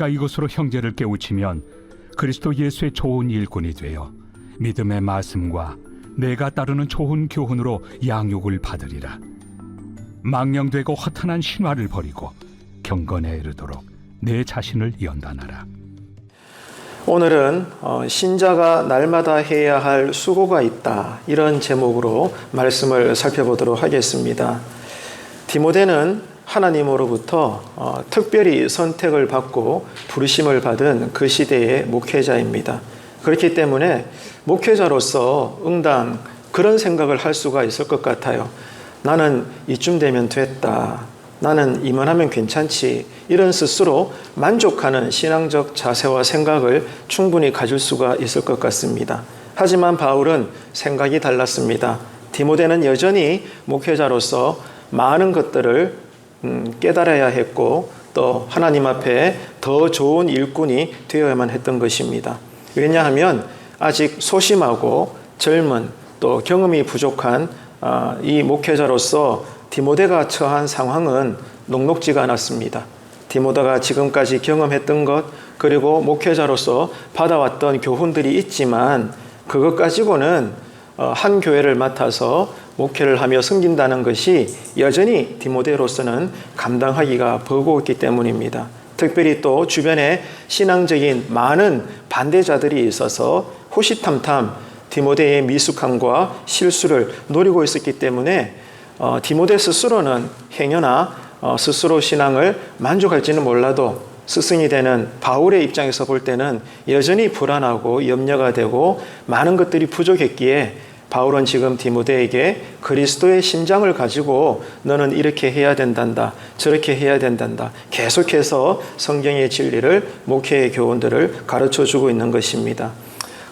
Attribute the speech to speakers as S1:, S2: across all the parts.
S1: 내가 이것으로 형제를 깨우치면 그리스도 예수의 좋은 일꾼이 되어 믿음의 말씀과 내가 따르는 좋은 교훈으로 양육을 받으리라. 망령되고 허탄한 신화를 버리고 경건에 이르도록 내 자신을 연단하라.
S2: 오늘은 신자가 날마다 해야 할 수고가 있다, 이런 제목으로 말씀을 살펴보도록 하겠습니다. 디모데는 하나님으로부터 특별히 선택을 받고 부르심을 받은 그 시대의 목회자입니다. 그렇기 때문에 목회자로서 응당 그런 생각을 할 수가 있을 것 같아요. 나는 이쯤 되면 됐다, 나는 이만하면 괜찮지, 이런 스스로 만족하는 신앙적 자세와 생각을 충분히 가질 수가 있을 것 같습니다. 하지만 바울은 생각이 달랐습니다. 디모데는 여전히 목회자로서 많은 것들을 깨달아야 했고 또 하나님 앞에 더 좋은 일꾼이 되어야만 했던 것입니다. 왜냐하면 아직 소심하고 젊은 또 경험이 부족한 이 목회자로서 디모데가 처한 상황은 녹록지가 않았습니다. 디모데가 지금까지 경험했던 것, 그리고 목회자로서 받아왔던 교훈들이 있지만 그것 가지고는 한 교회를 맡아서 목회를 하며 섬긴다는 것이 여전히 디모데로서는 감당하기가 버거웠기 때문입니다. 특별히 또 주변에 신앙적인 많은 반대자들이 있어서 호시탐탐 디모데의 미숙함과 실수를 노리고 있었기 때문에 디모데 스스로는 행여나 스스로 신앙을 만족할지는 몰라도 스승이 되는 바울의 입장에서 볼 때는 여전히 불안하고 염려가 되고 많은 것들이 부족했기에 바울은 지금 디모데에게 그리스도의 심장을 가지고 너는 이렇게 해야 된단다, 저렇게 해야 된단다, 계속해서 성경의 진리를, 목회의 교훈들을 가르쳐주고 있는 것입니다.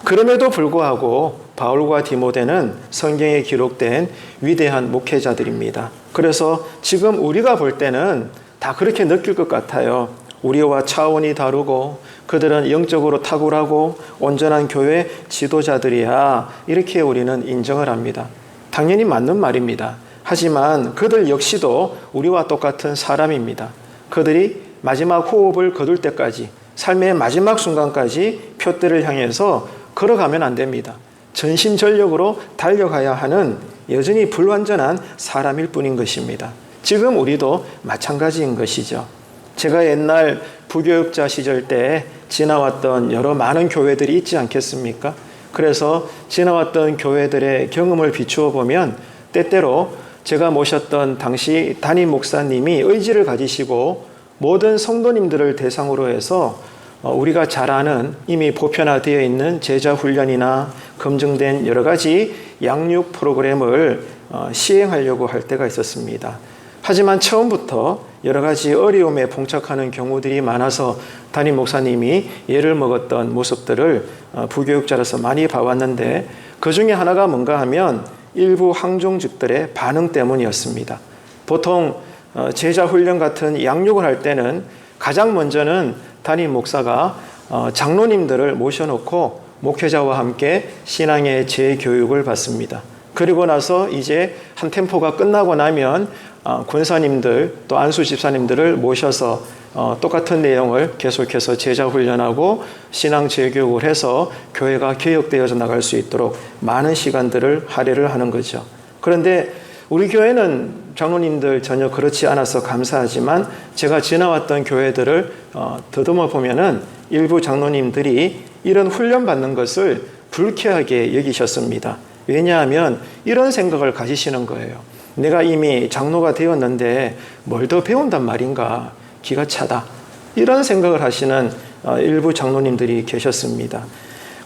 S2: 그럼에도 불구하고 바울과 디모데는 성경에 기록된 위대한 목회자들입니다. 그래서 지금 우리가 볼 때는 다 그렇게 느낄 것 같아요. 우리와 차원이 다르고 그들은 영적으로 탁월하고 온전한 교회 지도자들이야, 이렇게 우리는 인정을 합니다. 당연히 맞는 말입니다. 하지만 그들 역시도 우리와 똑같은 사람입니다. 그들이 마지막 호흡을 거둘 때까지, 삶의 마지막 순간까지 표대를 향해서 걸어가면 안 됩니다. 전심전력으로 달려가야 하는 여전히 불완전한 사람일 뿐인 것입니다. 지금 우리도 마찬가지인 것이죠. 제가 옛날 부교육자 시절 때 지나왔던 여러 많은 교회들이 있지 않겠습니까? 그래서 지나왔던 교회들의 경험을 비추어 보면 때때로 제가 모셨던 당시 담임 목사님이 의지를 가지시고 모든 성도님들을 대상으로 해서 우리가 잘 아는 이미 보편화되어 있는 제자 훈련이나 검증된 여러 가지 양육 프로그램을 시행하려고 할 때가 있었습니다. 하지만 처음부터 여러 가지 어려움에 봉착하는 경우들이 많아서 담임 목사님이 예를 먹었던 모습들을 부교육자로서 많이 봐왔는데, 그 중에 하나가 뭔가 하면 일부 항종직들의 반응 때문이었습니다. 보통 제자 훈련 같은 양육을 할 때는 가장 먼저는 담임 목사가 장로님들을 모셔놓고 목회자와 함께 신앙의 재교육을 받습니다. 그리고 나서 이제 한 템포가 끝나고 나면 권사님들 또 안수 집사님들을 모셔서 똑같은 내용을 계속해서 제자 훈련하고 신앙 재교육을 해서 교회가 개혁되어져 나갈 수 있도록 많은 시간들을 할애를 하는 거죠. 그런데 우리 교회는 장로님들 전혀 그렇지 않아서 감사하지만 제가 지나왔던 교회들을 더듬어 보면은 일부 장로님들이 이런 훈련 받는 것을 불쾌하게 여기셨습니다. 왜냐하면 이런 생각을 가지시는 거예요. 내가 이미 장로가 되었는데 뭘 더 배운단 말인가, 기가 차다, 이런 생각을 하시는 일부 장로님들이 계셨습니다.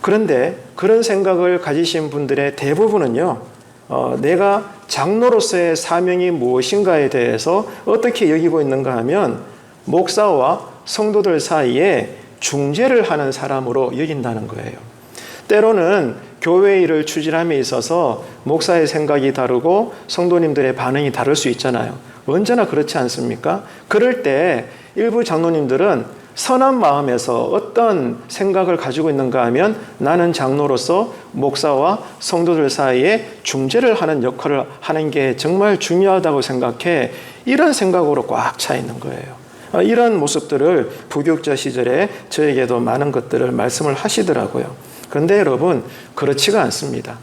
S2: 그런데 그런 생각을 가지신 분들의 대부분은요, 내가 장로로서의 사명이 무엇인가에 대해서 어떻게 여기고 있는가 하면 목사와 성도들 사이에 중재를 하는 사람으로 여긴다는 거예요. 때로는 교회 일을 추진함에 있어서 목사의 생각이 다르고 성도님들의 반응이 다를 수 있잖아요. 언제나 그렇지 않습니까? 그럴 때 일부 장로님들은 선한 마음에서 어떤 생각을 가지고 있는가 하면 나는 장로로서 목사와 성도들 사이에 중재를 하는 역할을 하는 게 정말 중요하다고 생각해, 이런 생각으로 꽉 차 있는 거예요. 이런 모습들을 부교육자 시절에 저에게도 많은 것들을 말씀을 하시더라고요. 그런데 여러분, 그렇지가 않습니다.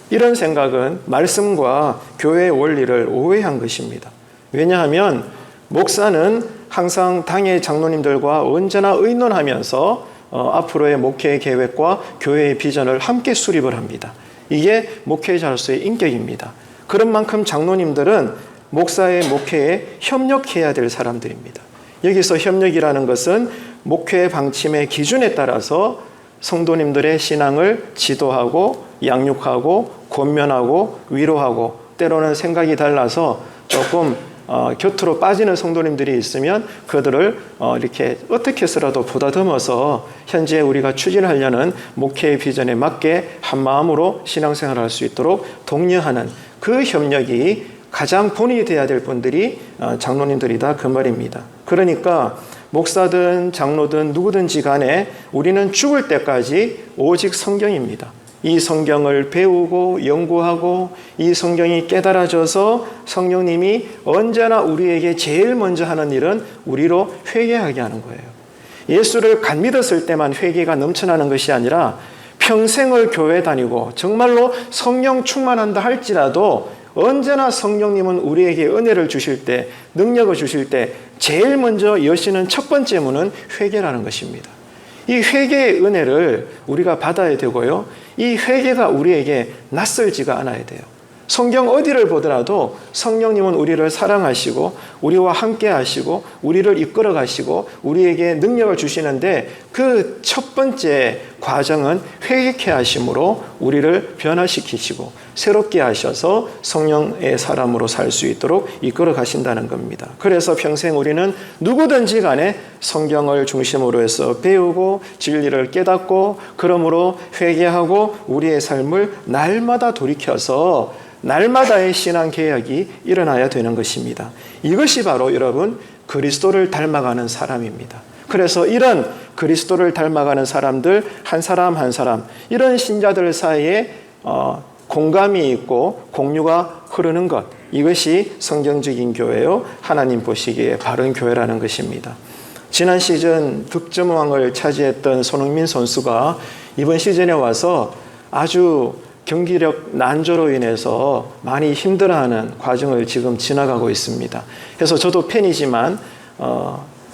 S2: 이런 생각은 말씀과 교회의 원리를 오해한 것입니다. 왜냐하면 목사는 항상 당의 장로님들과 언제나 의논하면서 앞으로의 목회 계획과 교회의 비전을 함께 수립을 합니다. 이게 목회자로서의 인격입니다. 그런 만큼 장로님들은 목사의 목회에 협력해야 될 사람들입니다. 여기서 협력이라는 것은 목회 방침의 기준에 따라서 성도님들의 신앙을 지도하고 양육하고 권면하고 위로하고, 때로는 생각이 달라서 조금 곁으로 빠지는 성도님들이 있으면 그들을 이렇게 어떻게 해서라도 보다듬어서 현재 우리가 추진하려는 목회의 비전에 맞게 한마음으로 신앙생활을 할 수 있도록 독려하는 그 협력이 가장 본이 되어야 될 분들이 장로님들이다, 그 말입니다. 그러니까 목사든 장로든 누구든지 간에 우리는 죽을 때까지 오직 성경입니다. 이 성경을 배우고 연구하고 이 성경이 깨달아져서 성령님이 언제나 우리에게 제일 먼저 하는 일은 우리로 회개하게 하는 거예요. 예수를 간 믿었을 때만 회개가 넘쳐나는 것이 아니라 평생을 교회 다니고 정말로 성령 충만한다 할지라도 언제나 성령님은 우리에게 은혜를 주실 때, 능력을 주실 때 제일 먼저 여시는 첫 번째 문은 회개라는 것입니다. 이 회개의 은혜를 우리가 받아야 되고요. 이 회개가 우리에게 낯설지가 않아야 돼요. 성경 어디를 보더라도 성령님은 우리를 사랑하시고 우리와 함께 하시고 우리를 이끌어 가시고 우리에게 능력을 주시는데 그 첫 번째 과정은 회개케 하심으로 우리를 변화시키시고 새롭게 하셔서 성령의 사람으로 살 수 있도록 이끌어 가신다는 겁니다. 그래서 평생 우리는 누구든지 간에 성경을 중심으로 해서 배우고 진리를 깨닫고 그러므로 회개하고 우리의 삶을 날마다 돌이켜서 날마다의 신앙 개혁이 일어나야 되는 것입니다. 이것이 바로 여러분 그리스도를 닮아가는 사람입니다. 그래서 이런 그리스도를 닮아가는 사람들 한 사람 한 사람, 이런 신자들 사이에 공감이 있고 공유가 흐르는 것, 이것이 성경적인 교회요, 하나님 보시기에 바른 교회라는 것입니다. 지난 시즌 득점왕을 차지했던 손흥민 선수가 이번 시즌에 와서 아주 경기력 난조로 인해서 많이 힘들어하는 과정을 지금 지나가고 있습니다. 그래서 저도 팬이지만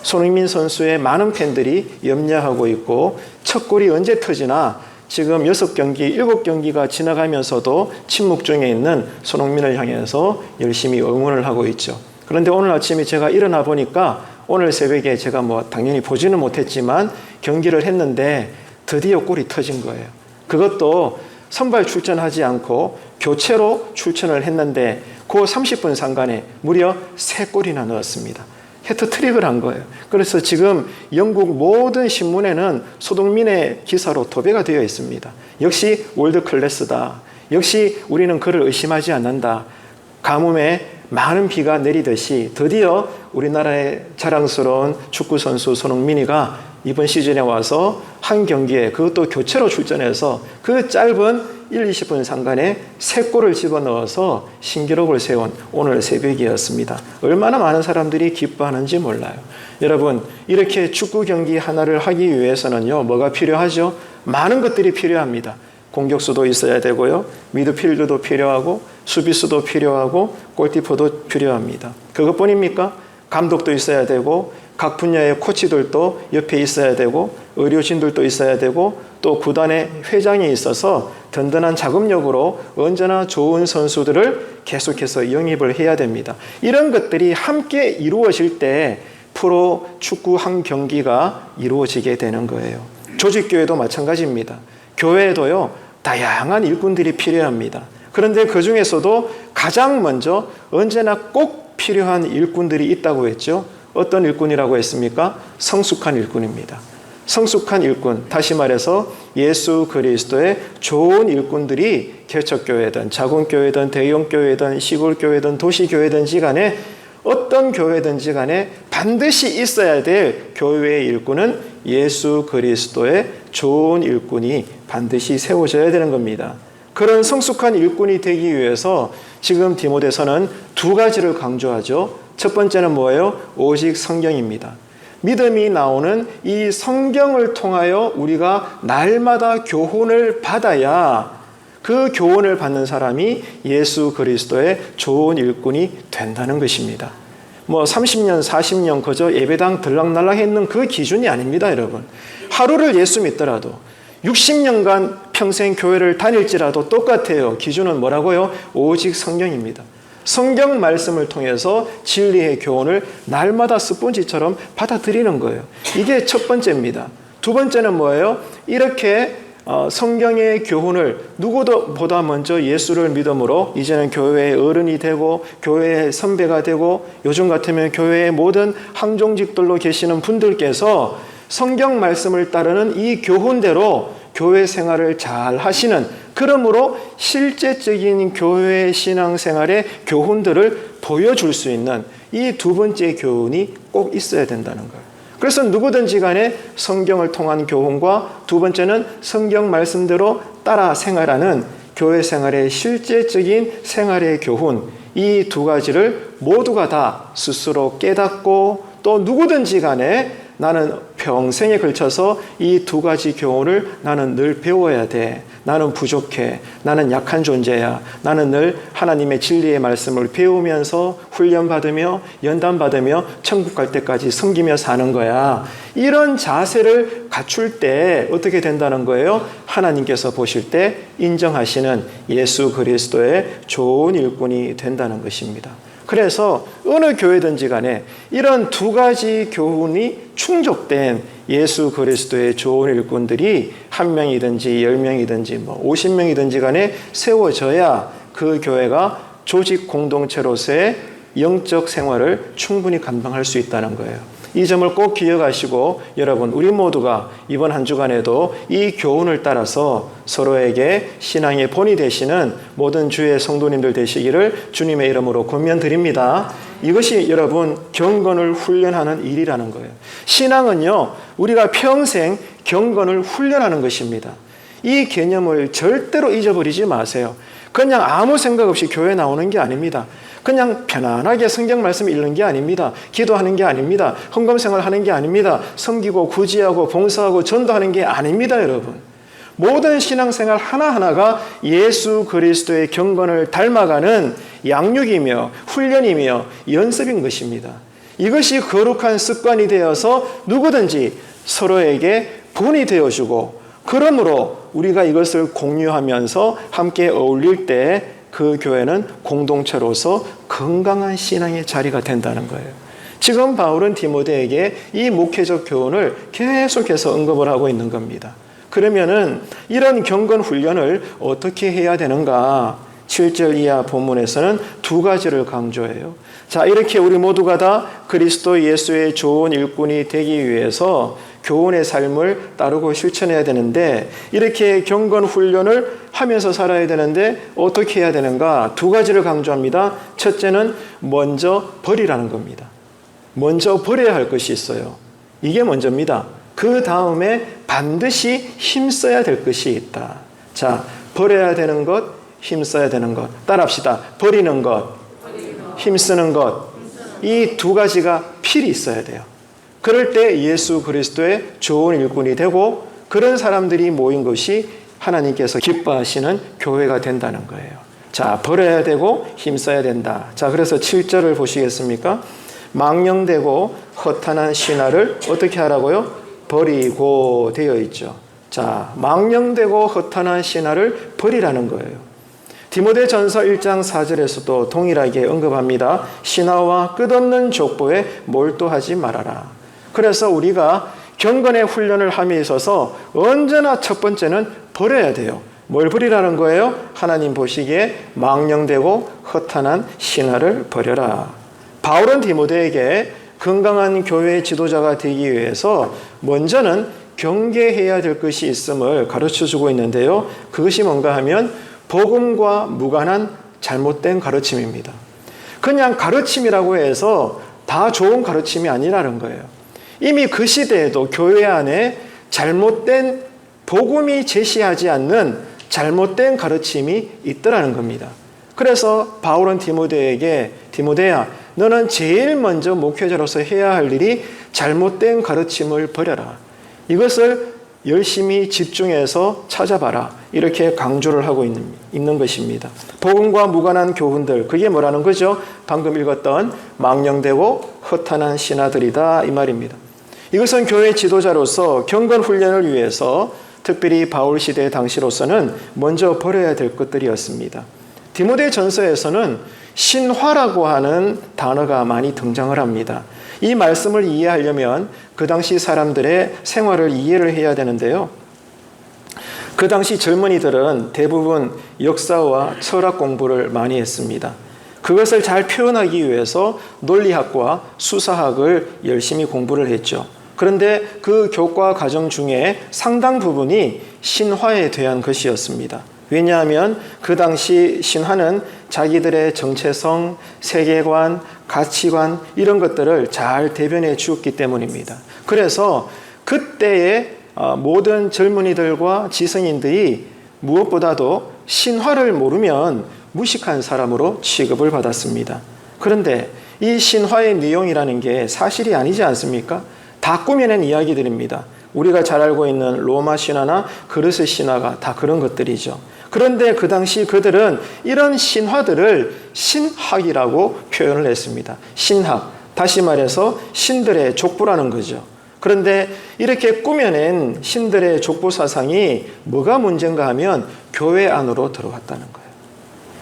S2: 손흥민 선수의 많은 팬들이 염려하고 있고 첫 골이 언제 터지나 지금 6경기, 7경기가 지나가면서도 침묵 중에 있는 손흥민을 향해서 열심히 응원을 하고 있죠. 그런데 오늘 아침에 제가 일어나 보니까 오늘 새벽에 제가 당연히 보지는 못했지만 경기를 했는데 드디어 골이 터진 거예요. 그것도 선발 출전하지 않고 교체로 출전을 했는데 그 30분 상간에 무려 3골이나 넣었습니다. 해트트릭을 한 거예요. 그래서 지금 영국 모든 신문에는 손흥민의 기사로 도배가 되어 있습니다. 역시 월드 클래스다. 역시 우리는 그를 의심하지 않는다. 가뭄에 많은 비가 내리듯이 드디어 우리나라의 자랑스러운 축구선수 손흥민이가 이번 시즌에 와서 한 경기에 그것도 교체로 출전해서 그 짧은 1-20분 상간에 3골을 집어넣어서 신기록을 세운 오늘 새벽이었습니다. 얼마나 많은 사람들이 기뻐하는지 몰라요. 여러분, 이렇게 축구 경기 하나를 하기 위해서는요, 뭐가 필요하죠? 많은 것들이 필요합니다. 공격수도 있어야 되고요, 미드필드도 필요하고 수비수도 필요하고 골키퍼도 필요합니다. 그것뿐입니까? 감독도 있어야 되고 각 분야의 코치들도 옆에 있어야 되고 의료진들도 있어야 되고 또 구단의 회장이 있어서 든든한 자금력으로 언제나 좋은 선수들을 계속해서 영입을 해야 됩니다. 이런 것들이 함께 이루어질 때 프로 축구 한 경기가 이루어지게 되는 거예요. 조직교회도 마찬가지입니다. 교회에도요, 다양한 일꾼들이 필요합니다. 그런데 그 중에서도 가장 먼저 언제나 꼭 필요한 일꾼들이 있다고 했죠. 어떤 일꾼이라고 했습니까? 성숙한 일꾼입니다. 성숙한 일꾼, 다시 말해서 예수 그리스도의 좋은 일꾼들이 개척교회든 작은교회든 대형교회든 시골교회든 도시교회든지 간에 어떤 교회든지 간에 반드시 있어야 될 교회의 일꾼은 예수 그리스도의 좋은 일꾼이 반드시 세워져야 되는 겁니다. 그런 성숙한 일꾼이 되기 위해서 지금 디모데서는 2가지를 강조하죠. 첫 번째는 뭐예요? 오직 성경입니다. 믿음이 나오는 이 성경을 통하여 우리가 날마다 교훈을 받아야 그 교훈을 받는 사람이 예수 그리스도의 좋은 일꾼이 된다는 것입니다. 30년, 40년 그저 예배당 들락날락 했는 그 기준이 아닙니다, 여러분. 하루를 예수 믿더라도 60년간 평생 교회를 다닐지라도 똑같아요. 기준은 뭐라고요? 오직 성경입니다. 성경 말씀을 통해서 진리의 교훈을 날마다 스폰지처럼 받아들이는 거예요. 이게 첫 번째입니다. 두 번째는 뭐예요? 이렇게 성경의 교훈을 누구보다 먼저 예수를 믿음으로 이제는 교회의 어른이 되고 교회의 선배가 되고 요즘 같으면 교회의 모든 항종직들로 계시는 분들께서 성경 말씀을 따르는 이 교훈대로 교회 생활을 잘 하시는, 그러므로 실제적인 교회 신앙생활의 교훈들을 보여줄 수 있는 이 두 번째 교훈이 꼭 있어야 된다는 거예요. 그래서 누구든지 간에 성경을 통한 교훈과 두 번째는 성경 말씀대로 따라 생활하는 교회 생활의 실제적인 생활의 교훈, 이 두 가지를 모두가 다 스스로 깨닫고 또 누구든지 간에 나는 평생에 걸쳐서 이 두 가지 교훈을 나는 늘 배워야 돼. 나는 부족해. 나는 약한 존재야. 나는 늘 하나님의 진리의 말씀을 배우면서 훈련받으며 연단받으며 천국 갈 때까지 섬기며 사는 거야. 이런 자세를 갖출 때 어떻게 된다는 거예요? 하나님께서 보실 때 인정하시는 예수 그리스도의 좋은 일꾼이 된다는 것입니다. 그래서 어느 교회든지 간에 이런 두 가지 교훈이 충족된 예수 그리스도의 좋은 일꾼들이 1명이든지 10명이든지 50명이든지 간에 세워져야 그 교회가 조직 공동체로서의 영적 생활을 충분히 감당할 수 있다는 거예요. 이 점을 꼭 기억하시고 여러분, 우리 모두가 이번 한 주간에도 이 교훈을 따라서 서로에게 신앙의 본이 되시는 모든 주의 성도님들 되시기를 주님의 이름으로 권면드립니다. 이것이 여러분 경건을 훈련하는 일이라는 거예요. 신앙은요, 우리가 평생 경건을 훈련하는 것입니다. 이 개념을 절대로 잊어버리지 마세요. 그냥 아무 생각 없이 교회 나오는 게 아닙니다. 그냥 편안하게 성경 말씀 읽는 게 아닙니다. 기도하는 게 아닙니다. 헌금생활 하는 게 아닙니다. 섬기고 구제하고 봉사하고 전도하는 게 아닙니다, 여러분. 모든 신앙생활 하나하나가 예수 그리스도의 경건을 닮아가는 양육이며 훈련이며 연습인 것입니다. 이것이 거룩한 습관이 되어서 누구든지 서로에게 본이 되어주고, 그러므로 우리가 이것을 공유하면서 함께 어울릴 때 그 교회는 공동체로서 건강한 신앙의 자리가 된다는 거예요. 지금 바울은 디모데에게 이 목회적 교훈을 계속해서 언급을 하고 있는 겁니다. 그러면은 이런 경건 훈련을 어떻게 해야 되는가? 7절 이하 본문에서는 두 가지를 강조해요. 자, 이렇게 우리 모두가 다 그리스도 예수의 좋은 일꾼이 되기 위해서 교훈의 삶을 따르고 실천해야 되는데, 이렇게 경건 훈련을 하면서 살아야 되는데 어떻게 해야 되는가? 두 가지를 강조합니다. 첫째는 먼저 버리라는 겁니다. 먼저 버려야 할 것이 있어요. 이게 먼저입니다. 그 다음에 반드시 힘써야 될 것이 있다. 자, 버려야 되는 것, 힘써야 되는 것. 따라합시다. 버리는 것, 힘쓰는 것. 이 두 가지가 필히 있어야 돼요. 그럴 때 예수 그리스도의 좋은 일꾼이 되고, 그런 사람들이 모인 것이 하나님께서 기뻐하시는 교회가 된다는 거예요. 자, 버려야 되고 힘써야 된다. 자, 그래서 7절을 보시겠습니까? 망령되고 허탄한 신화를 어떻게 하라고요? 버리고 되어 있죠. 자, 망령되고 허탄한 신화를 버리라는 거예요. 디모데전서 1장 4절에서도 동일하게 언급합니다. 신화와 끝없는 족보에 몰두하지 말아라. 그래서 우리가 경건의 훈련을 함에 있어서 언제나 첫 번째는 버려야 돼요. 뭘 버리라는 거예요? 하나님 보시기에 망령되고 허탄한 신화를 버려라. 바울은 디모데에게 건강한 교회 지도자가 되기 위해서 먼저는 경계해야 될 것이 있음을 가르쳐주고 있는데요. 그것이 뭔가 하면 복음과 무관한 잘못된 가르침입니다. 그냥 가르침이라고 해서 다 좋은 가르침이 아니라는 거예요. 이미 그 시대에도 교회 안에 잘못된 복음이 제시하지 않는 잘못된 가르침이 있더라는 겁니다. 그래서 바울은 디모데야, 너는 제일 먼저 목회자로서 해야 할 일이 잘못된 가르침을 버려라. 이것을 열심히 집중해서 찾아봐라. 이렇게 강조를 하고 있는 것입니다. 복음과 무관한 교훈들, 그게 뭐라는 거죠? 방금 읽었던 망령되고 허탄한 신하들이다 이 말입니다. 이것은 교회 지도자로서 경건 훈련을 위해서 특별히 바울 시대 당시로서는 먼저 버려야 될 것들이었습니다. 디모데 전서에서는 신화라고 하는 단어가 많이 등장을 합니다. 이 말씀을 이해하려면 그 당시 사람들의 생활을 이해를 해야 되는데요. 그 당시 젊은이들은 대부분 역사와 철학 공부를 많이 했습니다. 그것을 잘 표현하기 위해서 논리학과 수사학을 열심히 공부를 했죠. 그런데 그 교과 과정 중에 상당 부분이 신화에 대한 것이었습니다. 왜냐하면 그 당시 신화는 자기들의 정체성, 세계관, 가치관 이런 것들을 잘 대변해 주었기 때문입니다. 그래서 그때의 모든 젊은이들과 지성인들이 무엇보다도 신화를 모르면 무식한 사람으로 취급을 받았습니다. 그런데 이 신화의 내용이라는 게 사실이 아니지 않습니까? 다 꾸며낸 이야기들입니다. 우리가 잘 알고 있는 로마 신화나 그리스 신화가 다 그런 것들이죠. 그런데 그 당시 그들은 이런 신화들을 신학이라고 표현을 했습니다. 신학, 다시 말해서 신들의 족보라는 거죠. 그런데 이렇게 꾸며낸 신들의 족보 사상이 뭐가 문제인가 하면 교회 안으로 들어왔다는 거예요.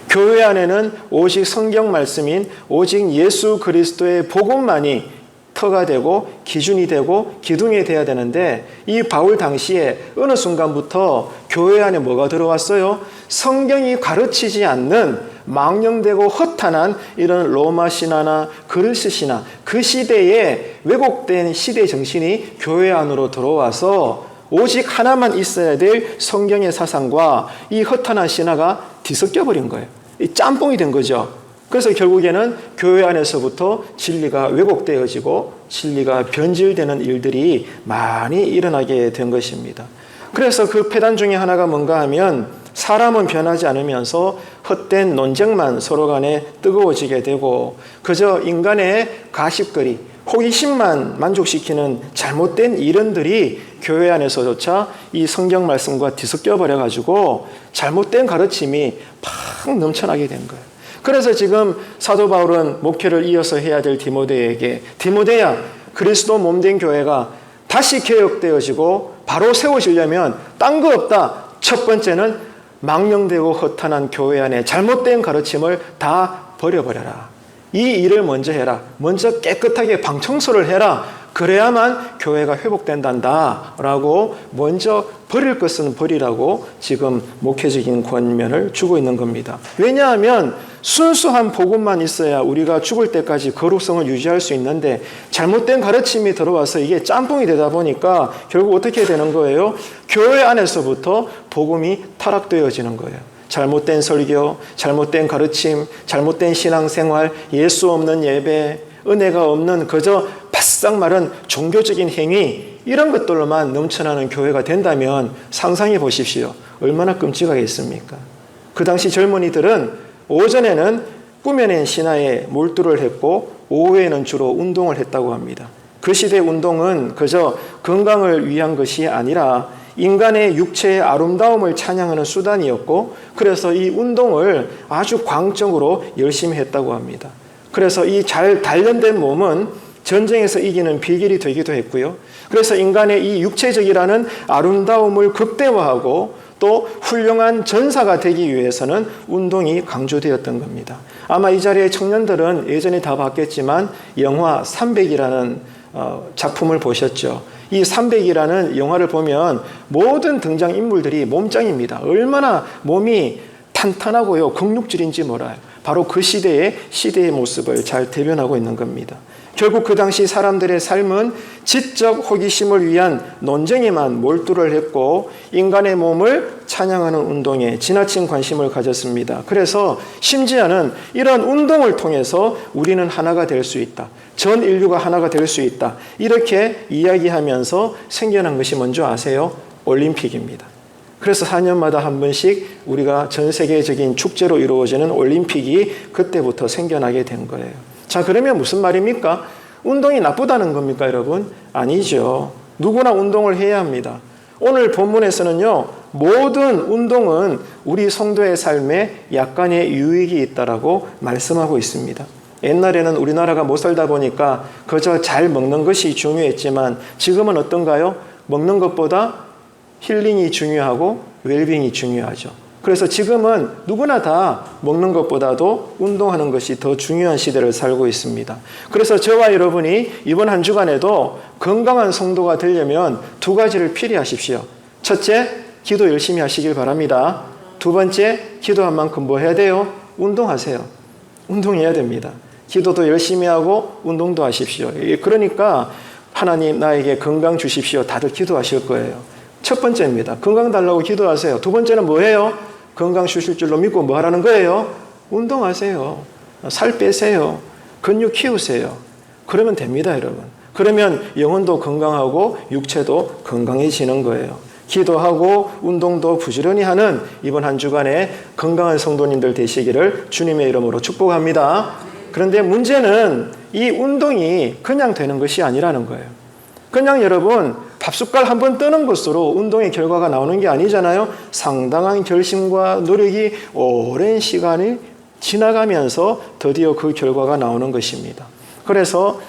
S2: 교회 안에는 오직 성경 말씀인 오직 예수 그리스도의 복음만이 터가 되고 기준이 되고 기둥이 돼야 되는데 이 바울 당시에 어느 순간부터 교회 안에 뭐가 들어왔어요? 성경이 가르치지 않는 망령되고 허탄한 이런 로마 신화나 그리스 신화, 그 시대에 왜곡된 시대 정신이 교회 안으로 들어와서 오직 하나만 있어야 될 성경의 사상과 이 허탄한 신화가 뒤섞여 버린 거예요. 이 짬뽕이 된 거죠. 그래서 결국에는 교회 안에서부터 진리가 왜곡되어지고 진리가 변질되는 일들이 많이 일어나게 된 것입니다. 그래서 그 폐단 중에 하나가 뭔가 하면 사람은 변하지 않으면서 헛된 논쟁만 서로 간에 뜨거워지게 되고 그저 인간의 가십거리, 호기심만 만족시키는 잘못된 이론들이 교회 안에서조차 이 성경 말씀과 뒤섞여 버려가지고 잘못된 가르침이 팍 넘쳐나게 된 거예요. 그래서 지금 사도 바울은 목회를 이어서 해야 될 디모데에게 디모데야, 그리스도 몸된 교회가 다시 개혁되어지고 바로 세워지려면 딴 거 없다. 첫 번째는 망령되고 허탄한 교회 안에 잘못된 가르침을 다 버려버려라. 이 일을 먼저 해라. 먼저 깨끗하게 방청소를 해라. 그래야만 교회가 회복된단다 라고 먼저 버릴 것은 버리라고 지금 목회적인 권면을 주고 있는 겁니다. 왜냐하면 순수한 복음만 있어야 우리가 죽을 때까지 거룩성을 유지할 수 있는데 잘못된 가르침이 들어와서 이게 짬뽕이 되다 보니까 결국 어떻게 되는 거예요? 교회 안에서부터 복음이 타락되어지는 거예요. 잘못된 설교, 잘못된 가르침, 잘못된 신앙생활, 예수 없는 예배, 은혜가 없는 그저 바싹 마른 종교적인 행위 이런 것들로만 넘쳐나는 교회가 된다면 상상해 보십시오. 얼마나 끔찍하겠습니까? 그 당시 젊은이들은 오전에는 꾸며낸 신화에 몰두를 했고 오후에는 주로 운동을 했다고 합니다. 그 시대 운동은 그저 건강을 위한 것이 아니라 인간의 육체의 아름다움을 찬양하는 수단이었고 그래서 이 운동을 아주 광적으로 열심히 했다고 합니다. 그래서 이 잘 단련된 몸은 전쟁에서 이기는 비결이 되기도 했고요. 그래서 인간의 이 육체적이라는 아름다움을 극대화하고 또 훌륭한 전사가 되기 위해서는 운동이 강조되었던 겁니다. 아마 이 자리에 청년들은 예전에 다 봤겠지만 영화 300이라는 작품을 보셨죠. 이 300이라는 영화를 보면 모든 등장인물들이 몸짱입니다. 얼마나 몸이 탄탄하고요. 근육질인지 몰라요. 바로 그 시대의 모습을 잘 대변하고 있는 겁니다. 결국 그 당시 사람들의 삶은 지적 호기심을 위한 논쟁에만 몰두를 했고 인간의 몸을 찬양하는 운동에 지나친 관심을 가졌습니다. 그래서 심지어는 이런 운동을 통해서 우리는 하나가 될 수 있다. 전 인류가 하나가 될 수 있다. 이렇게 이야기하면서 생겨난 것이 뭔지 아세요? 올림픽입니다. 그래서 4년마다 한 번씩 우리가 전 세계적인 축제로 이루어지는 올림픽이 그때부터 생겨나게 된 거예요. 자, 그러면 무슨 말입니까? 운동이 나쁘다는 겁니까, 여러분? 아니죠. 누구나 운동을 해야 합니다. 오늘 본문에서는요, 모든 운동은 우리 성도의 삶에 약간의 유익이 있다라고 말씀하고 있습니다. 옛날에는 우리나라가 못 살다 보니까 그저 잘 먹는 것이 중요했지만 지금은 어떤가요? 먹는 것보다 힐링이 중요하고 웰빙이 중요하죠. 그래서 지금은 누구나 다 먹는 것보다도 운동하는 것이 더 중요한 시대를 살고 있습니다. 그래서 저와 여러분이 이번 한 주간에도 건강한 성도가 되려면 두 가지를 필요하십시오. 첫째, 기도 열심히 하시길 바랍니다. 두 번째, 기도한 만큼 뭐 해야 돼요? 운동하세요. 운동해야 됩니다. 기도도 열심히 하고 운동도 하십시오. 그러니까 하나님 나에게 건강 주십시오. 다들 기도하실 거예요. 첫 번째입니다. 건강 달라고 기도하세요. 두 번째는 뭐예요? 건강 주실 줄로 믿고 뭐 하라는 거예요? 운동하세요. 살 빼세요. 근육 키우세요. 그러면 됩니다, 여러분. 그러면 영혼도 건강하고 육체도 건강해지는 거예요. 기도하고 운동도 부지런히 하는 이번 한 주간에 건강한 성도님들 되시기를 주님의 이름으로 축복합니다. 그런데 문제는 이 운동이 그냥 되는 것이 아니라는 거예요. 그냥 여러분 밥숟갈 한번 뜨는 것으로 운동의 결과가 나오는 게 아니잖아요. 상당한 결심과 노력이 오랜 시간이 지나가면서 드디어 그 결과가 나오는 것입니다. 그래서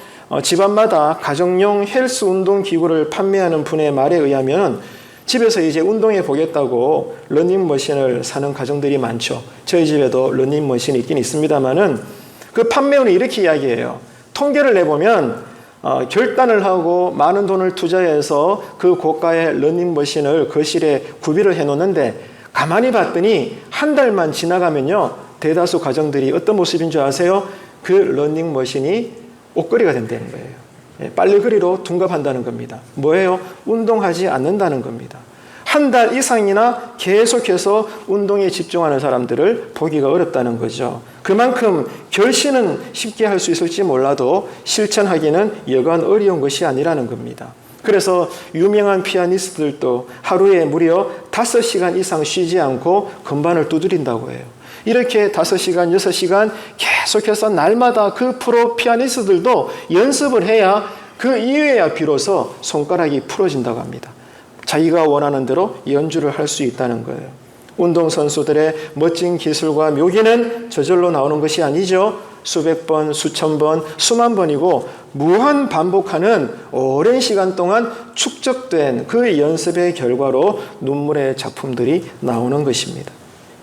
S2: 집안마다 가정용 헬스 운동 기구를 판매하는 분의 말에 의하면 집에서 이제 운동해 보겠다고 러닝머신을 사는 가정들이 많죠. 저희 집에도 러닝머신이 있긴 있습니다만은 그 판매원이 이렇게 이야기해요. 통계를 내보면 결단을 하고 많은 돈을 투자해서 그 고가의 러닝머신을 거실에 구비를 해놓는데 가만히 봤더니 한 달만 지나가면요. 대다수 가정들이 어떤 모습인 줄 아세요? 그 러닝머신이 옷걸이가 된다는 거예요. 빨래거리로 둔갑한다는 겁니다. 뭐예요? 운동하지 않는다는 겁니다. 한 달 이상이나 계속해서 운동에 집중하는 사람들을 보기가 어렵다는 거죠. 그만큼 결심은 쉽게 할 수 있을지 몰라도 실천하기는 여간 어려운 것이 아니라는 겁니다. 그래서 유명한 피아니스트들도 하루에 무려 5시간 이상 쉬지 않고 건반을 두드린다고 해요. 이렇게 5시간, 6시간 계속해서 날마다 그 프로 피아니스트들도 연습을 해야 그 이후에야 비로소 손가락이 풀어진다고 합니다. 자기가 원하는 대로 연주를 할 수 있다는 거예요. 운동선수들의 멋진 기술과 묘기는 저절로 나오는 것이 아니죠. 수백 번, 수천 번, 수만 번이고 무한 반복하는 오랜 시간 동안 축적된 그 연습의 결과로 눈물의 작품들이 나오는 것입니다.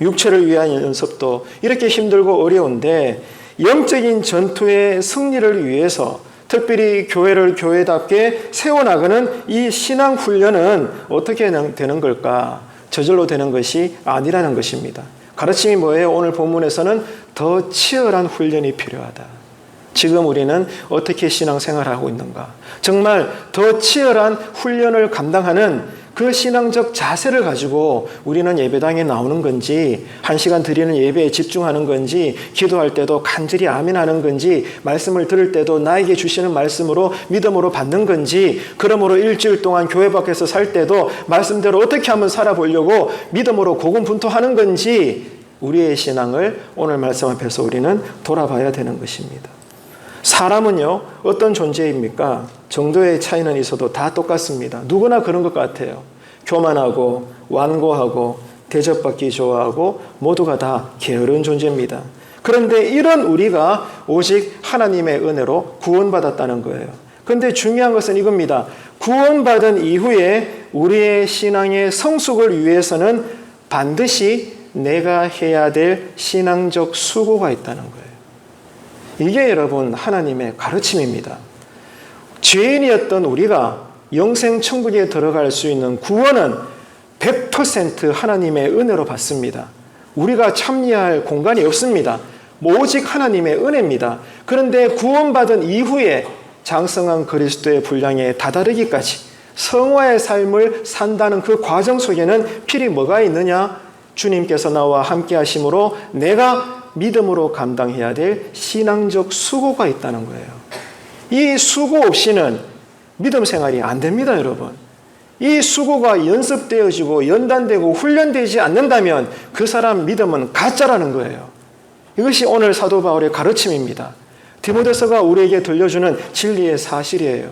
S2: 육체를 위한 연습도 이렇게 힘들고 어려운데 영적인 전투의 승리를 위해서 특별히 교회를 교회답게 세워나가는 이 신앙훈련은 어떻게 되는 걸까? 저절로 되는 것이 아니라는 것입니다. 가르침이 뭐예요? 오늘 본문에서는 더 치열한 훈련이 필요하다. 지금 우리는 어떻게 신앙생활을 하고 있는가? 정말 더 치열한 훈련을 감당하는 그 신앙적 자세를 가지고 우리는 예배당에 나오는 건지, 1시간 드리는 예배에 집중하는 건지, 기도할 때도 간절히 아멘하는 건지, 말씀을 들을 때도 나에게 주시는 말씀으로 믿음으로 받는 건지, 그러므로 일주일 동안 교회 밖에서 살 때도 말씀대로 어떻게 한번 살아보려고 믿음으로 고군분투하는 건지, 우리의 신앙을 오늘 말씀 앞에서 우리는 돌아봐야 되는 것입니다. 사람은요, 어떤 존재입니까? 정도의 차이는 있어도 다 똑같습니다. 누구나 그런 것 같아요. 교만하고 완고하고 대접받기 좋아하고 모두가 다 게으른 존재입니다. 그런데 이런 우리가 오직 하나님의 은혜로 구원받았다는 거예요. 그런데 중요한 것은 이겁니다. 구원받은 이후에 우리의 신앙의 성숙을 위해서는 반드시 내가 해야 될 신앙적 수고가 있다는 거예요. 이게 여러분 하나님의 가르침입니다. 죄인이었던 우리가 영생 천국에 들어갈 수 있는 구원은 100% 하나님의 은혜로 받습니다. 우리가 참여할 공간이 없습니다. 오직 하나님의 은혜입니다. 그런데 구원받은 이후에 장성한 그리스도의 분량에 다다르기까지 성화의 삶을 산다는 그 과정 속에는 필히 뭐가 있느냐? 주님께서 나와 함께 하심으로 내가 믿음으로 감당해야 될 신앙적 수고가 있다는 거예요. 이 수고 없이는 믿음 생활이 안 됩니다, 여러분. 이 수고가 연습되어지고 연단되고 훈련되지 않는다면 그 사람 믿음은 가짜라는 거예요. 이것이 오늘 사도 바울의 가르침입니다. 디모데서가 우리에게 들려주는 진리의 사실이에요.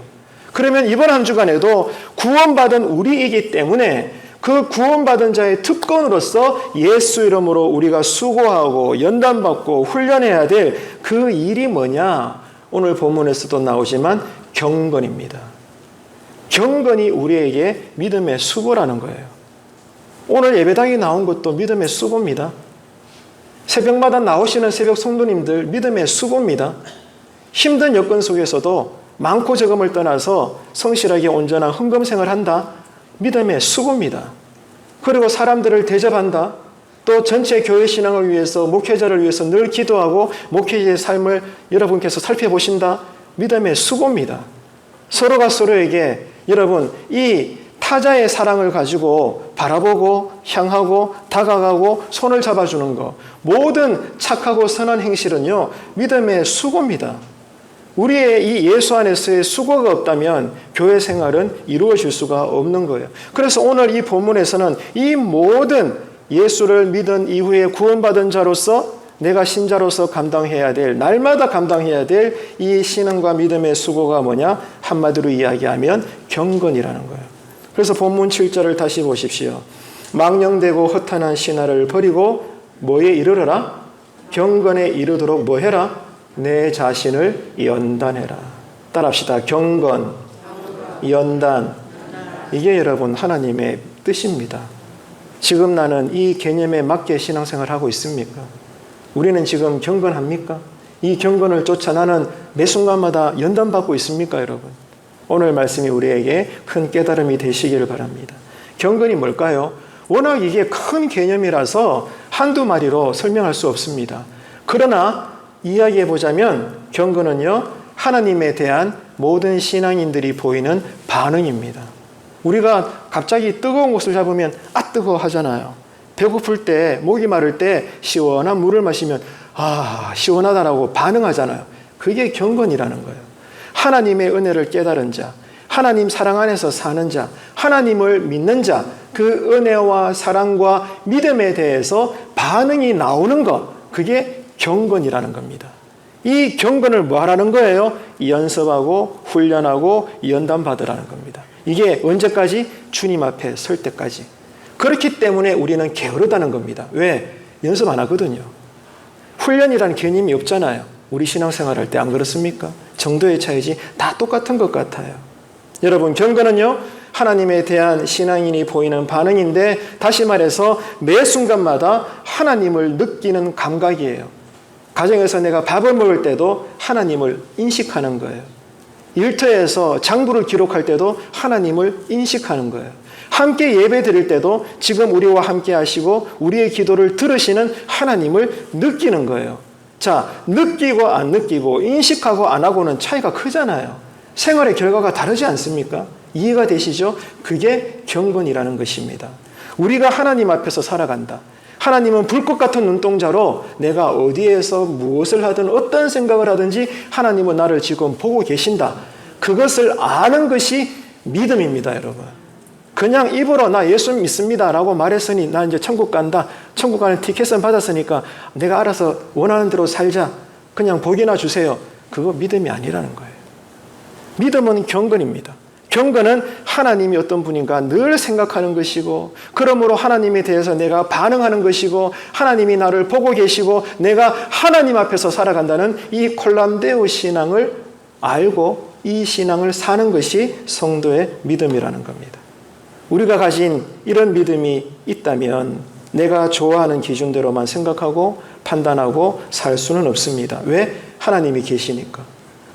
S2: 그러면 이번 한 주간에도 구원받은 우리이기 때문에 그 구원받은 자의 특권으로서 예수 이름으로 우리가 수고하고 연단받고 훈련해야 될 그 일이 뭐냐? 오늘 본문에서도 나오지만 경건입니다. 경건이 우리에게 믿음의 수고라는 거예요. 오늘 예배당에 나온 것도 믿음의 수고입니다. 새벽마다 나오시는 새벽 성도님들 믿음의 수고입니다. 힘든 여건 속에서도 많고 적음을 떠나서 성실하게 온전한 헌금생활을 한다. 믿음의 수고입니다. 그리고 사람들을 대접한다. 또 전체 교회 신앙을 위해서 목회자를 위해서 늘 기도하고 목회자의 삶을 여러분께서 살펴보신다. 믿음의 수고입니다. 서로가 서로에게 여러분 이 타자의 사랑을 가지고 바라보고 향하고 다가가고 손을 잡아주는 것 모든 착하고 선한 행실은요 믿음의 수고입니다. 우리의 이 예수 안에서의 수고가 없다면 교회 생활은 이루어질 수가 없는 거예요. 그래서 오늘 이 본문에서는 이 모든 예수를 믿은 이후에 구원받은 자로서 내가 신자로서 감당해야 될 날마다 감당해야 될 이 신앙과 믿음의 수고가 뭐냐? 한마디로 이야기하면 경건이라는 거예요. 그래서 본문 7절을 다시 보십시오. 망령되고 허탄한 신화를 버리고 뭐에 이르러라? 경건에 이르도록 뭐 해라? 내 자신을 연단해라. 따라합시다. 경건, 연단. 이게 여러분 하나님의 뜻입니다. 지금 나는 이 개념에 맞게 신앙생활을 하고 있습니까? 우리는 지금 경건합니까? 이 경건을 쫓아 나는 매 순간마다 연단받고 있습니까, 여러분? 오늘 말씀이 우리에게 큰 깨달음이 되시기를 바랍니다. 경건이 뭘까요? 워낙 이게 큰 개념이라서 한두 마디로 설명할 수 없습니다. 그러나 이야기해 보자면 경건은요, 하나님에 대한 모든 신앙인들이 보이는 반응입니다. 우리가 갑자기 뜨거운 것을 잡으면 아 뜨거워 하잖아요. 배고플 때, 목이 마를 때 시원한 물을 마시면 아 시원하다라고 반응하잖아요. 그게 경건이라는 거예요. 하나님의 은혜를 깨달은 자, 하나님 사랑 안에서 사는 자, 하나님을 믿는 자, 그 은혜와 사랑과 믿음에 대해서 반응이 나오는 것, 그게 경건이라는 겁니다. 이 경건을 뭐 하라는 거예요? 연습하고 훈련하고 연단받으라는 겁니다. 이게 언제까지? 주님 앞에 설 때까지. 그렇기 때문에 우리는 게으르다는 겁니다. 왜? 연습 안 하거든요. 훈련이라는 개념이 없잖아요. 우리 신앙생활 할 때 안 그렇습니까? 정도의 차이지 다 똑같은 것 같아요. 여러분 경건은요 하나님에 대한 신앙인이 보이는 반응인데 다시 말해서 매 순간마다 하나님을 느끼는 감각이에요. 가정에서 내가 밥을 먹을 때도 하나님을 인식하는 거예요. 일터에서 장부를 기록할 때도 하나님을 인식하는 거예요. 함께 예배 드릴 때도 지금 우리와 함께 하시고 우리의 기도를 들으시는 하나님을 느끼는 거예요. 자, 느끼고 안 느끼고 인식하고 안 하고는 차이가 크잖아요. 생활의 결과가 다르지 않습니까? 이해가 되시죠? 그게 경건이라는 것입니다. 우리가 하나님 앞에서 살아간다. 하나님은 불꽃 같은 눈동자로 내가 어디에서 무엇을 하든 어떤 생각을 하든지 하나님은 나를 지금 보고 계신다. 그것을 아는 것이 믿음입니다, 여러분. 그냥 입으로 나 예수 믿습니다 라고 말했으니 나 이제 천국 간다. 천국 가는 티켓은 받았으니까 내가 알아서 원하는 대로 살자. 그냥 복이나 주세요. 그거 믿음이 아니라는 거예요. 믿음은 경건입니다. 경건은 하나님이 어떤 분인가 늘 생각하는 것이고 그러므로 하나님에 대해서 내가 반응하는 것이고 하나님이 나를 보고 계시고 내가 하나님 앞에서 살아간다는 이 콜람데오 신앙을 알고 이 신앙을 사는 것이 성도의 믿음이라는 겁니다. 우리가 가진 이런 믿음이 있다면 내가 좋아하는 기준대로만 생각하고 판단하고 살 수는 없습니다. 왜? 하나님이 계시니까.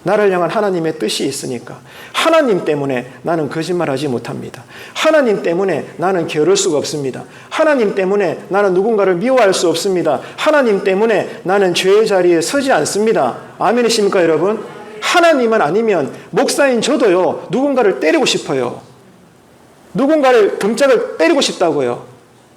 S2: 나를 향한 하나님의 뜻이 있으니까. 하나님 때문에 나는 거짓말하지 못합니다. 하나님 때문에 나는 게으를 수가 없습니다. 하나님 때문에 나는 누군가를 미워할 수 없습니다. 하나님 때문에 나는 죄의 자리에 서지 않습니다. 아멘이십니까 여러분? 하나님은 아니면 목사인 저도요 누군가를 때리고 싶어요. 누군가를 등짝을 때리고 싶다고요.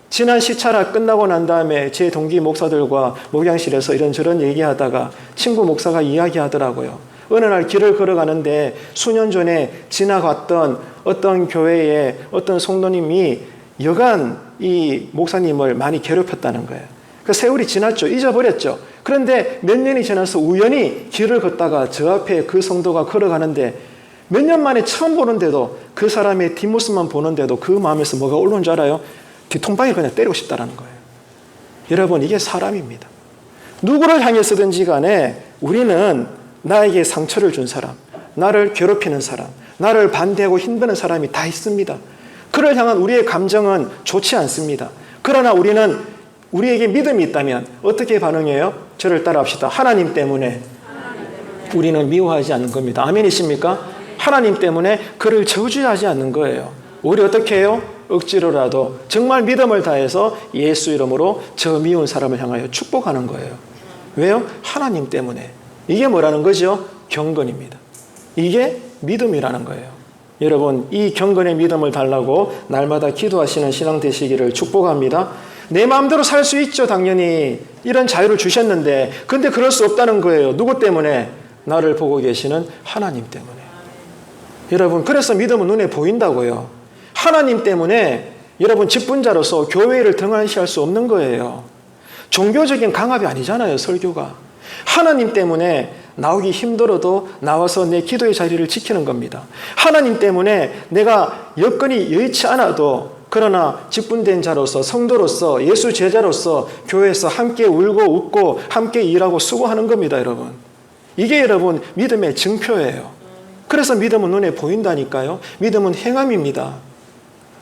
S2: 지난 시차라 끝나고 난 다음에 제 동기 목사들과 목양실에서 이런저런 얘기하다가 친구 목사가 이야기하더라고요. 어느 날 길을 걸어가는데 수년 전에 지나갔던 어떤 교회에 어떤 성도님이 여간 이 목사님을 많이 괴롭혔다는 거예요. 그 세월이 지났죠. 잊어버렸죠. 그런데 몇 년이 지나서 우연히 길을 걷다가 저 앞에 그 성도가 걸어가는데 몇 년 만에 처음 보는데도 그 사람의 뒷모습만 보는데도 그 마음에서 뭐가 올라온 줄 알아요? 뒤통방에 그냥 때리고 싶다는 거예요. 여러분, 이게 사람입니다. 누구를 향해서든지 간에 우리는 나에게 상처를 준 사람, 나를 괴롭히는 사람, 나를 반대하고 힘드는 사람이 다 있습니다. 그를 향한 우리의 감정은 좋지 않습니다. 그러나 우리는 우리에게 믿음이 있다면 어떻게 반응해요? 저를 따라합시다. 하나님 때문에 우리는 미워하지 않는 겁니다. 아멘이십니까? 하나님 때문에 그를 저주하지 않는 거예요. 우리 어떻게 해요? 억지로라도 정말 믿음을 다해서 예수 이름으로 저 미운 사람을 향하여 축복하는 거예요. 왜요? 하나님 때문에. 이게 뭐라는 거죠? 경건입니다. 이게 믿음이라는 거예요. 여러분, 이 경건의 믿음을 달라고 날마다 기도하시는 신앙 되시기를 축복합니다. 내 마음대로 살 수 있죠, 당연히. 이런 자유를 주셨는데, 근데 그럴 수 없다는 거예요. 누구 때문에? 나를 보고 계시는 하나님 때문에. 여러분, 그래서 믿음은 눈에 보인다고요. 하나님 때문에 여러분 직분자로서 교회를 등한시할 수 없는 거예요. 종교적인 강압이 아니잖아요, 설교가. 하나님 때문에 나오기 힘들어도 나와서 내 기도의 자리를 지키는 겁니다. 하나님 때문에 내가 여건이 여의치 않아도 그러나 직분된 자로서, 성도로서, 예수 제자로서 교회에서 함께 울고 웃고 함께 일하고 수고하는 겁니다, 여러분. 이게 여러분 믿음의 증표예요. 그래서 믿음은 눈에 보인다니까요. 믿음은 행함입니다.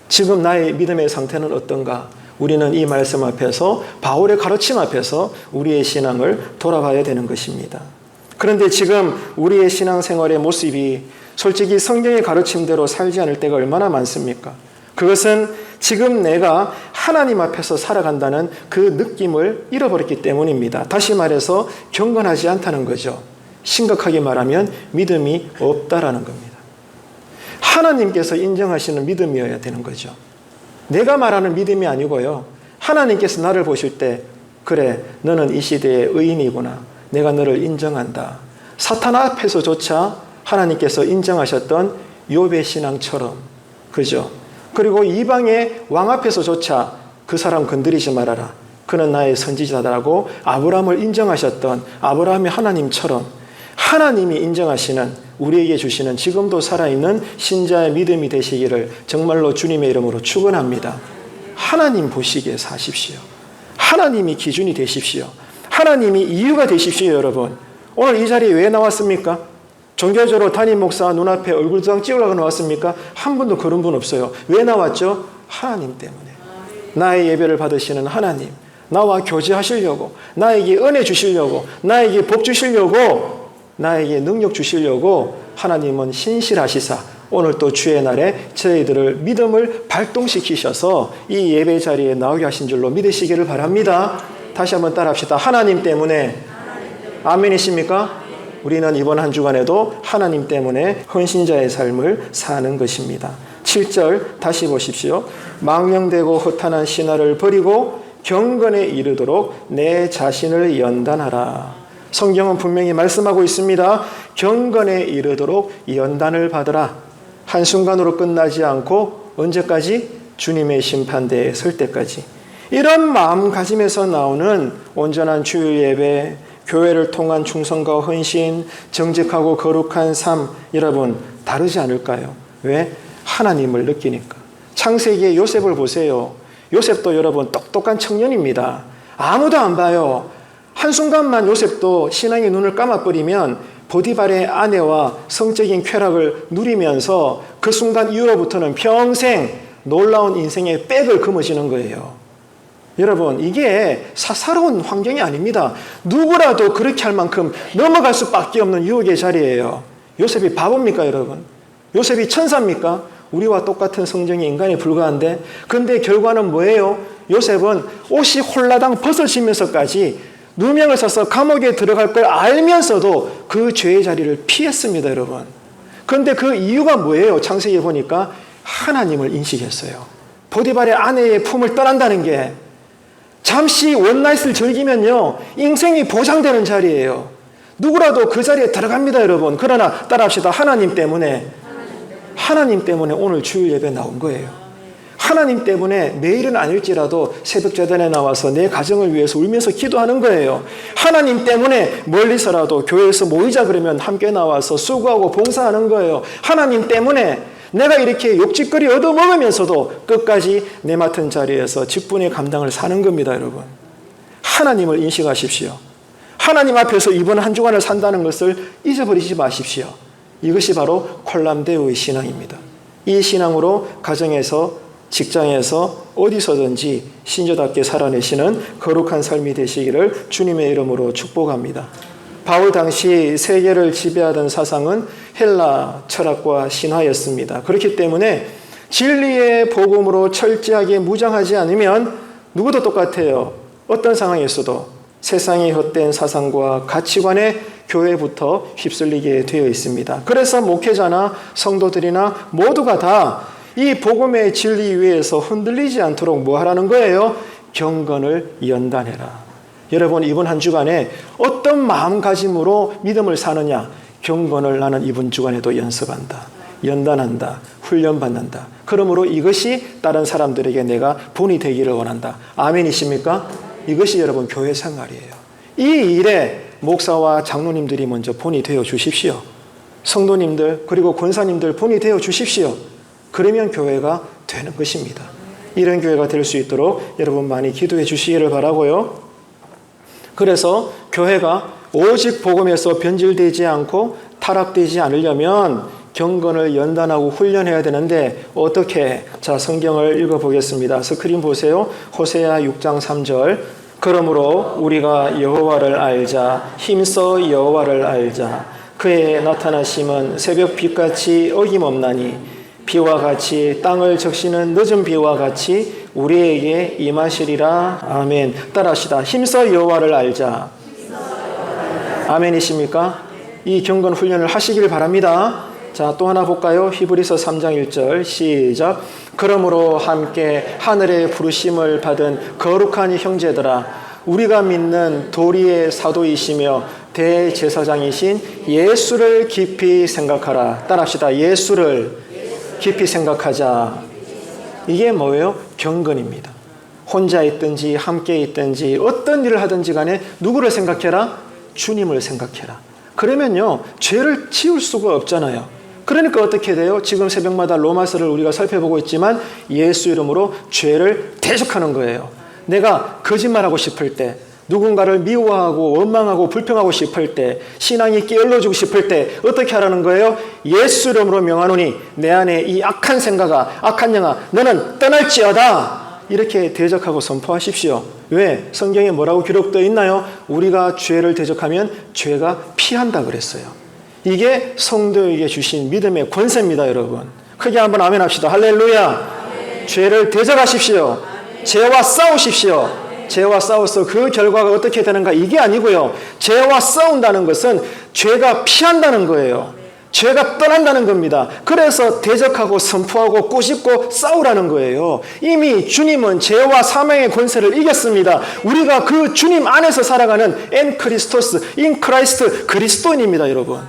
S2: 지금 나의 믿음의 상태는 어떤가? 우리는 이 말씀 앞에서, 바울의 가르침 앞에서 우리의 신앙을 돌아봐야 되는 것입니다. 그런데 지금 우리의 신앙생활의 모습이 솔직히 성경의 가르침대로 살지 않을 때가 얼마나 많습니까? 그것은 지금 내가 하나님 앞에서 살아간다는 그 느낌을 잃어버렸기 때문입니다. 다시 말해서 경건하지 않다는 거죠. 심각하게 말하면 믿음이 없다라는 겁니다. 하나님께서 인정하시는 믿음이어야 되는 거죠. 내가 말하는 믿음이 아니고요. 하나님께서 나를 보실 때 그래, 너는 이 시대의 의인이구나. 내가 너를 인정한다. 사탄 앞에서조차 하나님께서 인정하셨던 욥의 신앙처럼, 그죠? 그리고 이방의 왕 앞에서조차 그 사람 건드리지 말아라. 그는 나의 선지자다라고 아브라함을 인정하셨던 아브라함의 하나님처럼 하나님이 인정하시는, 우리에게 주시는 지금도 살아있는 신자의 믿음이 되시기를 정말로 주님의 이름으로 축원합니다. 하나님 보시기에 사십시오. 하나님이 기준이 되십시오. 하나님이 이유가 되십시오, 여러분. 오늘 이 자리에 왜 나왔습니까? 종교적으로 담임 목사 눈앞에 얼굴도장 찍으려고 나왔습니까? 한 분도 그런 분 없어요. 왜 나왔죠? 하나님 때문에. 나의 예배를 받으시는 하나님, 나와 교제하시려고, 나에게 은혜 주시려고, 나에게 복 주시려고, 나에게 능력 주시려고 하나님은 신실하시사 오늘 또 주의 날에 저희들을 믿음을 발동시키셔서 이 예배 자리에 나오게 하신 줄로 믿으시기를 바랍니다. 다시 한번 따라합시다. 하나님 때문에. 아멘이십니까? 우리는 이번 한 주간에도 하나님 때문에 헌신자의 삶을 사는 것입니다. 7절 다시 보십시오. 망령되고 허탄한 신화를 버리고 경건에 이르도록 내 자신을 연단하라. 성경은 분명히 말씀하고 있습니다. 경건에 이르도록 연단을 받으라. 한순간으로 끝나지 않고 언제까지? 주님의 심판대에 설 때까지. 이런 마음가짐에서 나오는 온전한 주일 예배, 교회를 통한 충성과 헌신, 정직하고 거룩한 삶, 여러분 다르지 않을까요? 왜? 하나님을 느끼니까. 창세기의 요셉을 보세요. 요셉도 여러분 똑똑한 청년입니다. 아무도 안 봐요. 한순간만 요셉도 신앙의 눈을 감아버리면 보디발의 아내와 성적인 쾌락을 누리면서 그 순간 이후로부터는 평생 놀라운 인생의 백을 금어지는 거예요. 여러분, 이게 사사로운 환경이 아닙니다. 누구라도 그렇게 할 만큼 넘어갈 수밖에 없는 유혹의 자리예요. 요셉이 바보입니까, 여러분? 요셉이 천사입니까? 우리와 똑같은 성정의 인간에 불과한데, 근데 결과는 뭐예요? 요셉은 옷이 홀라당 벗어지면서까지 누명을 써서 감옥에 들어갈 걸 알면서도 그 죄의 자리를 피했습니다, 여러분. 그런데 그 이유가 뭐예요? 창세기에 보니까 하나님을 인식했어요. 보디발의 아내의 품을 떠난다는 게 잠시 원나잇을 즐기면요, 인생이 보장되는 자리예요. 누구라도 그 자리에 들어갑니다, 여러분. 그러나 따라합시다. 하나님 때문에 오늘 주일 예배 나온 거예요. 하나님 때문에 매일은 아닐지라도 새벽 제단에 나와서 내 가정을 위해서 울면서 기도하는 거예요. 하나님 때문에 멀리서라도 교회에서 모이자 그러면 함께 나와서 수고하고 봉사하는 거예요. 하나님 때문에 내가 이렇게 욕짓거리 얻어먹으면서도 끝까지 내 맡은 자리에서 직분의 감당을 사는 겁니다, 여러분. 하나님을 인식하십시오. 하나님 앞에서 이번 한 주간을 산다는 것을 잊어버리지 마십시오. 이것이 바로 콜람데오의 신앙입니다. 이 신앙으로 가정에서, 직장에서, 어디서든지 신조답게 살아내시는 거룩한 삶이 되시기를 주님의 이름으로 축복합니다. 바울 당시 세계를 지배하던 사상은 헬라 철학과 신화였습니다. 그렇기 때문에 진리의 복음으로 철저하게 무장하지 않으면 누구도 똑같아요. 어떤 상황에서도 세상의 헛된 사상과 가치관에 교회부터 휩쓸리게 되어 있습니다. 그래서 목회자나 성도들이나 모두가 다 이 복음의 진리 위에서 흔들리지 않도록 뭐 하라는 거예요? 경건을 연단해라. 여러분, 이번 한 주간에 어떤 마음가짐으로 믿음을 사느냐? 경건을 나는 이번 주간에도 연습한다, 연단한다, 훈련받는다. 그러므로 이것이 다른 사람들에게 내가 본이 되기를 원한다. 아멘이십니까? 이것이 여러분 교회 생활이에요. 이 일에 목사와 장로님들이 먼저 본이 되어 주십시오. 성도님들 그리고 권사님들 본이 되어 주십시오. 그러면 교회가 되는 것입니다. 이런 교회가 될 수 있도록 여러분 많이 기도해 주시기를 바라고요. 그래서 교회가 오직 복음에서 변질되지 않고 타락되지 않으려면 경건을 연단하고 훈련해야 되는데 어떻게? 자, 성경을 읽어보겠습니다. 스크린 보세요. 호세아 6장 3절. 그러므로 우리가 여호와를 알자. 힘써 여호와를 알자. 그의 나타나심은 새벽 빛같이 어김없나니 비와 같이 땅을 적시는 늦은 비와 같이 우리에게 임하시리라. 아멘. 따라합시다. 힘써 여호와를 알자. 아멘이십니까? 이 경건 훈련을 하시길 바랍니다. 자, 또 하나 볼까요? 히브리서 3장 1절 시작. 그러므로 함께 하늘의 부르심을 받은 거룩한 형제들아, 우리가 믿는 도리의 사도이시며 대제사장이신 예수를 깊이 생각하라. 따라합시다. 예수를 깊이 생각하자. 이게 뭐예요? 경건입니다. 혼자 있든지 함께 있든지 어떤 일을 하든지 간에 누구를 생각해라? 주님을 생각해라. 그러면요, 죄를 지울 수가 없잖아요. 그러니까 어떻게 돼요? 지금 새벽마다 로마서를 우리가 살펴보고 있지만 예수 이름으로 죄를 대적하는 거예요. 내가 거짓말하고 싶을 때, 누군가를 미워하고 원망하고 불평하고 싶을 때, 신앙이 게을러지고 싶을 때 어떻게 하라는 거예요? 예수 이름으로 명하노니 내 안에 이 악한 생각아, 악한 영아, 너는 떠날지어다. 이렇게 대적하고 선포하십시오. 왜? 성경에 뭐라고 기록되어 있나요? 우리가 죄를 대적하면 죄가 피한다 그랬어요. 이게 성도에게 주신 믿음의 권세입니다, 여러분. 크게 한번 아멘 합시다. 할렐루야. 아멘. 죄를 대적하십시오. 아멘. 죄와 싸우십시오. 죄와 싸워서 그 결과가 어떻게 되는가? 이게 아니고요. 죄와 싸운다는 것은 죄가 피한다는 거예요. 죄가 떠난다는 겁니다. 그래서 대적하고 선포하고 꾸짖고 싸우라는 거예요. 이미 주님은 죄와 사망의 권세를 이겼습니다. 우리가 그 주님 안에서 살아가는 엔 크리스토스, 인 크라이스트 그리스도인입니다, 여러분.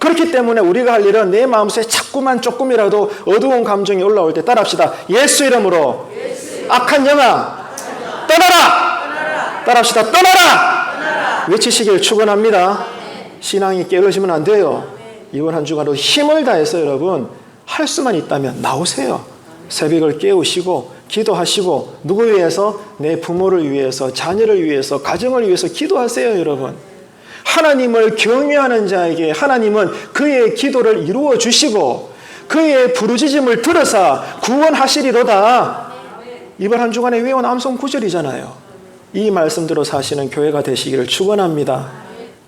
S2: 그렇기 때문에 우리가 할 일은 내 마음속에 자꾸만 조금이라도 어두운 감정이 올라올 때 따라합시다. 예수 이름으로 악한 영아 떠나라! 따라합시다. 떠나라! 외치시길 축원합니다. 신앙이 깨어지면 안 돼요. 이번 한 주간도 힘을 다해서 여러분 할 수만 있다면 나오세요. 새벽을 깨우시고 기도하시고 누구 위해서? 내 부모를 위해서, 자녀를 위해서, 가정을 위해서 기도하세요, 여러분. 하나님을 경외하는 자에게 하나님은 그의 기도를 이루어 주시고 그의 부르짖음을 들으사 구원하시리로다. 이번 한 주간에 외운 암송 구절이잖아요. 이 말씀대로 사시는 교회가 되시기를 축원합니다.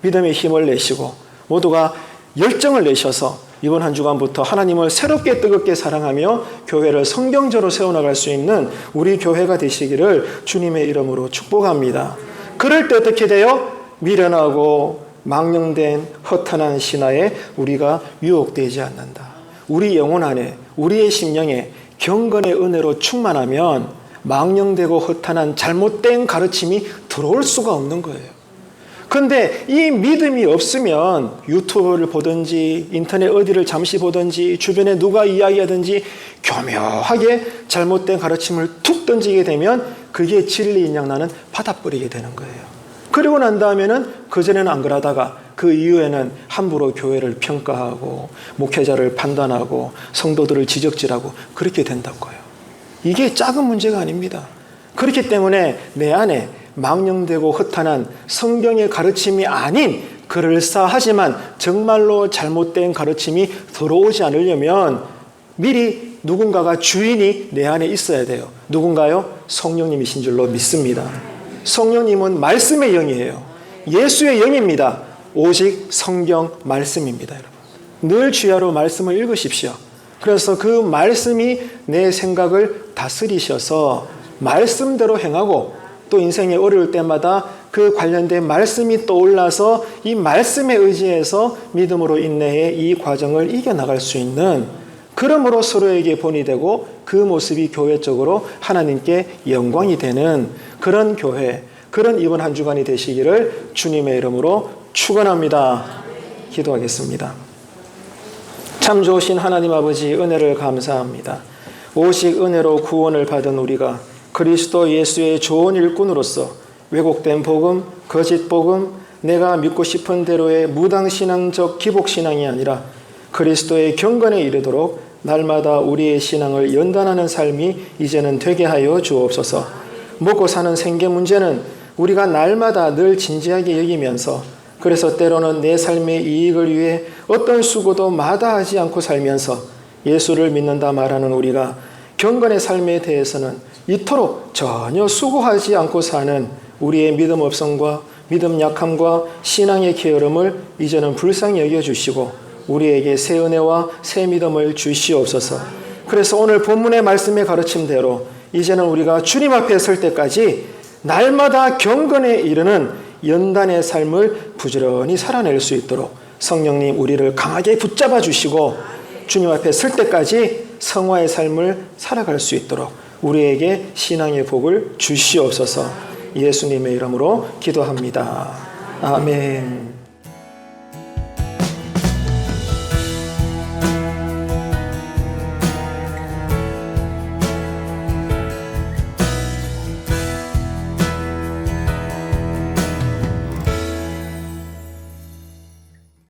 S2: 믿음의 힘을 내시고 모두가 열정을 내셔서 이번 한 주간부터 하나님을 새롭게 뜨겁게 사랑하며 교회를 성경적으로 세워나갈 수 있는 우리 교회가 되시기를 주님의 이름으로 축복합니다. 그럴 때 어떻게 돼요? 미련하고 망령된 허탄한 신화에 우리가 유혹되지 않는다. 우리 영혼 안에, 우리의 심령에 경건의 은혜로 충만하면 망령되고 허탄한 잘못된 가르침이 들어올 수가 없는 거예요. 근데 이 믿음이 없으면 유튜브를 보든지 인터넷 어디를 잠시 보든지 주변에 누가 이야기하든지 교묘하게 잘못된 가르침을 툭 던지게 되면 그게 진리인 양 나는 받아버리게 되는 거예요. 그리고 난 다음에는 그전에는 안 그러다가 그 이후에는 함부로 교회를 평가하고 목회자를 판단하고 성도들을 지적질하고 그렇게 된다고요. 이게 작은 문제가 아닙니다. 그렇기 때문에 내 안에 망령되고 허탄한 성경의 가르침이 아닌 그럴싸하지만 정말로 잘못된 가르침이 들어오지 않으려면 미리 누군가가 주인이 내 안에 있어야 돼요. 누군가요? 성령님이신 줄로 믿습니다. 성령님은 말씀의 영이에요. 예수의 영입니다. 오직 성경 말씀입니다. 여러분. 늘 주야로 말씀을 읽으십시오. 그래서 그 말씀이 내 생각을 다스리셔서 말씀대로 행하고 또 인생에 어려울 때마다 그 관련된 말씀이 떠올라서 이 말씀에 의지해서 믿음으로 인내해 이 과정을 이겨나갈 수 있는, 그러므로 서로에게 본이 되고 그 모습이 교회적으로 하나님께 영광이 되는 그런 교회, 그런 이번 한 주간이 되시기를 주님의 이름으로 축원합니다. 기도하겠습니다. 참 좋으신 하나님 아버지, 은혜를 감사합니다. 오직 은혜로 구원을 받은 우리가 그리스도 예수의 좋은 일꾼으로서 왜곡된 복음, 거짓 복음, 내가 믿고 싶은 대로의 무당신앙적 기복신앙이 아니라 그리스도의 경건에 이르도록 날마다 우리의 신앙을 연단하는 삶이 이제는 되게 하여 주옵소서. 먹고 사는 생계 문제는 우리가 날마다 늘 진지하게 여기면서, 그래서 때로는 내 삶의 이익을 위해 어떤 수고도 마다하지 않고 살면서 예수를 믿는다 말하는 우리가 경건의 삶에 대해서는 이토록 전혀 수고하지 않고 사는 우리의 믿음 없음과 믿음 약함과 신앙의 게으름을 이제는 불쌍히 여겨주시고 우리에게 새 은혜와 새 믿음을 주시옵소서. 그래서 오늘 본문의 말씀의 가르침대로 이제는 우리가 주님 앞에 설 때까지 날마다 경건에 이르는 연단의 삶을 부지런히 살아낼 수 있도록 성령님 우리를 강하게 붙잡아 주시고 주님 앞에 설 때까지 성화의 삶을 살아갈 수 있도록 우리에게 신앙의 복을 주시옵소서. 예수님의 이름으로 기도합니다. 아멘.